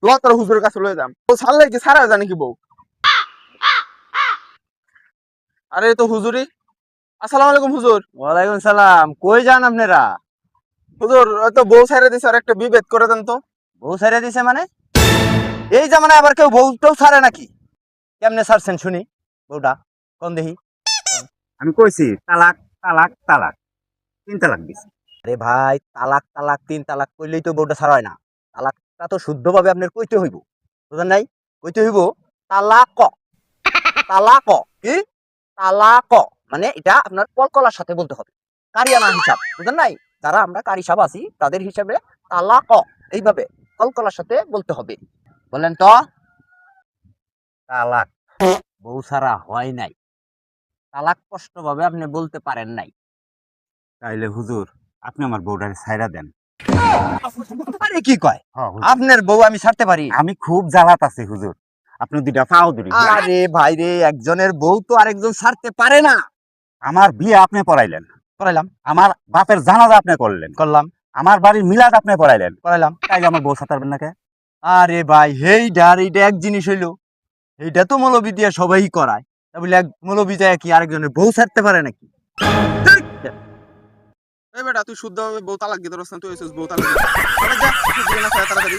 ল তোর হুজুরের কাছে লয়ে যাম। ও ছাড়লে কি ছাড়া জানি কি বউ? আরে এ তো হুজুরই। আসসালামু আলাইকুম হুজুর। ওয়ালাইকুম সালাম। কই যান আপনারা? হুজুর ওই তো বউ ছাইড়া দিছে, আর একটা বিভেদ করে দেন তো। বউ ছাড়িয়ে দিছে মানে? এই জামানায় আবার কেউ বউটাও ছাড়ে নাকি? কেমনে ছাড়ছেন শুনি বউটা? কোন দেখি। আমি কইছি তালাক তালাক তালাক 3 তালাক দিছি। আরে ভাই, তালাক তালাক 3 তালাক কইলেই তো বউটা ছাড়া হয় না। তালাকটা তো শুদ্ধভাবে আপনার কইতে হইব, বুঝেন নাই? কইতে হইব তালাক। তালাক কি? তালাক মানে এটা আপনার কলকলার সাথে বলতে হবে, কারিয়ানা হিসাব, বুঝেন নাই? যারা আমরা কারি সাহেব আছি তাদের হিসাবে তালাক এইভাবে কলকলার সাথে বলতে হবে। বলেন তো। তালাক বউ ছাড়া হয় নাই, তালাক স্পষ্ট ভাবে আপনি বলতে পারেন নাই। তাইলে হুজুর আপনি আমার বউটারে ছাইরা দেন। আরে কি কয়? হ্যাঁ হুজুর, আপনার বউ আমি ছাড়তে পারি? আমি খুব জ্বালাত আছি হুজুর, আপনি দুইটা পাও ধরি। আরে ভাই রে, একজনের বউ তো আরেকজন ছাড়তে পারে না। আমার বিয়ে আপনি পড়াইলেন, করাইলাম। আমার বাপের জানাজা আপনি করলেন, করলাম। আমার বাড়ির মিলাদ আপনি পড়াইলেন, করাইলাম। তাইলে আমার বউ ছাড়তে না কে? আরে ভাই, এইটা আর এইটা এক জিনিস হইলো? এইটা তো মৌলবি দিয়ে সবাই করায়, তা বলে এক মৌলবি যায় কি আরেকজনের বউ ছাড়তে পারে নাকি? এই বেটা তুই শুদ্ধভাবে বউ তালাক দিতে পারছিস না, তুই এসেছিস বউ তালাক দিতে। আরে যা, হুজুরের না ছাড়া তাড়াতাড়ি।